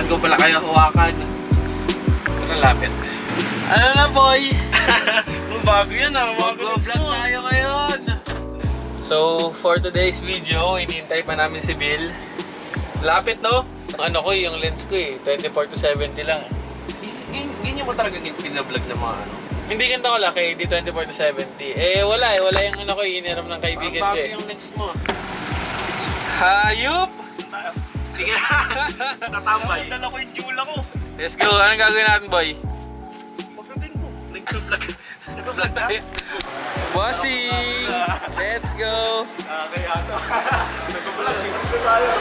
Saan ko pala kayo hawakan? Tara, lapit. Ano na, boy? Bago yan ah, Mag-vlog tayo ngayon. So, for today's video, hinihintay pa namin si Bill. Lapit, no? Ano ko, yung lens ko 24 to 70 lang. Hindi niyo ba talaga pinablog na mga ano? Hindi ganito ko laki, di 24 to 70. Wala yung ano ko, iniram ng kaibigan ko Bago yung lens mo. Hayop! Sige na. Tatambay. Dala ko yung jula ko. Let's go, anong gagawin natin, boy? Pagkabing mo, nagpa-vlog. Nagpa-vlog tayo. Bossing! Let's go! Kaya ito. Nagpa-vlog. Dito tayo.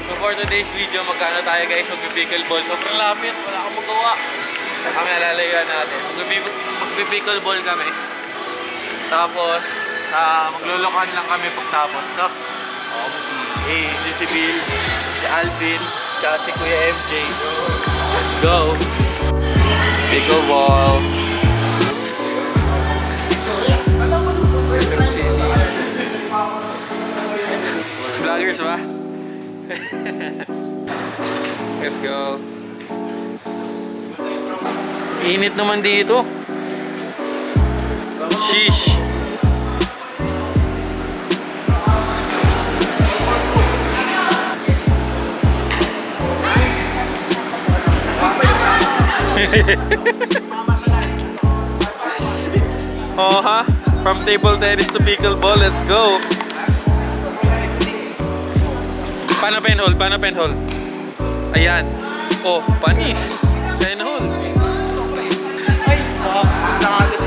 So for today's video, magkano tayo guys mag-pickleball. Sobrang lapit, wala akong magawa. Kami nalalagyan natin. Mag-pickleball kami. Tapos, maglulukan lang kami pagtapos. No? Si Bill, si Alvin, tsaka si Kuya MJ. Let's go! Pickleball. Film City. Vloggers ba? Let's go. Init naman dito. Sheesh. Oh ha? From table tennis to pickleball, let's go. Paano penhole? Paano penhole? Ayan. Oh, panis. Penhole. Ay, box. Nakagad.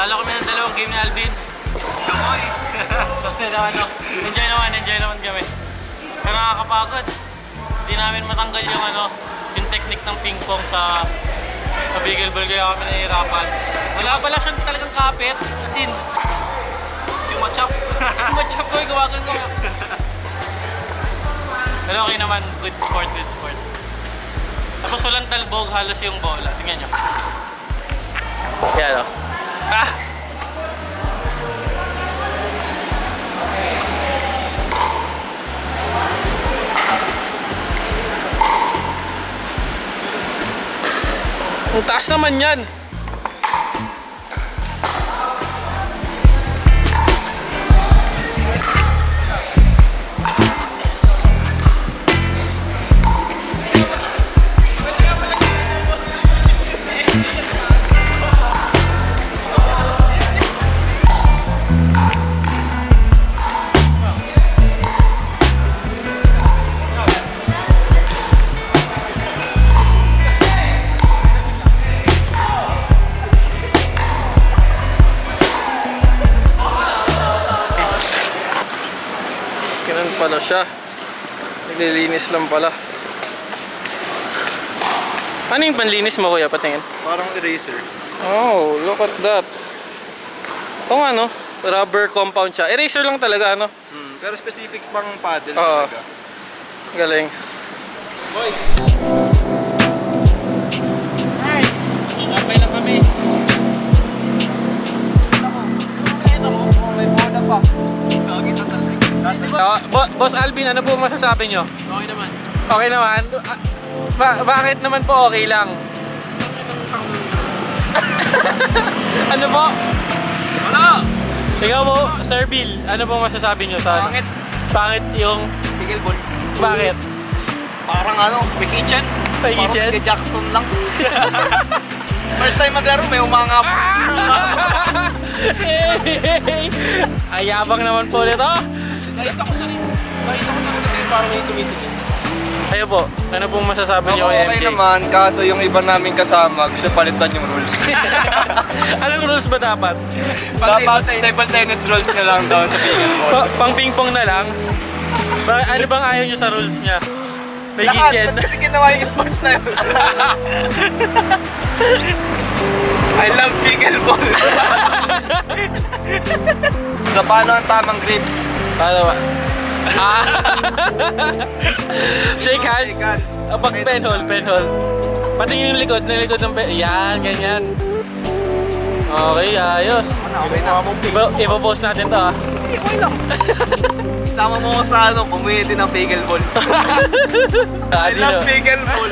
Lalo kami ng dalawang game ni Alvin. Enjoy naman kami. Pero nakakapagod. Hindi namin matanggal yung technique ng ping pong sa pickleball, kaya kami nahihirapan. Wala pala siya talagang kapit. As in, Tumachap. matchup ko, gawagan ko. Pero okay naman, good sport. Tapos walang talbog, halos yung bola. Tingnan nyo. Yan o. Ang taas naman yan. Pala siya, naglilinis lang pala. Ano yung panlinis mo, kuya? Patingin. Parang eraser. Oh, look at that. Ito nga, no? Rubber compound siya. Eraser lang talaga, ano? Pero specific pang paddle Oo. talaga. Galing. Boy! Ay! Kapay lang kami. May boda pa. Nakakita talsik. Boss Alvin, ano po masasabi nyo? Okay naman. Okay naman? Bakit naman po okay lang? Ano po? Wala! Ikaw po, Sir Bill, ano po masasabi nyo sa... Pangit. Pangit yung... Pickleball. Bakit? Parang ano, may kitchen. May kitchen? Parang Jackstone lang. First time maglaro, may umangap. Ay, yabang naman po nito. Nakita ko na rin. Nakita ko na rin kasi parang may tumitingin. Ayo po, ano pong masasabi nyo kay MJ? kaso yung iba namin kasama, gusto palitan yung rules. Anong rules ba dapat? Dapat table tennis rules na lang daw sa pickleball. Pang ping-pong na lang? Ano bang ayaw nyo sa rules niya? May kitchen. Kasi ginawa yung sports na yun. I love pickleball. So paano ang tamang grip? Paano ba? Shake hand. Pag penhole. Patingin yung likod ng yan, ganyan. Okay, ayos. Okay na. Ipopost natin to, ha. Okay lang. Isama mo ko sa community ng pickleball. I love pickleball.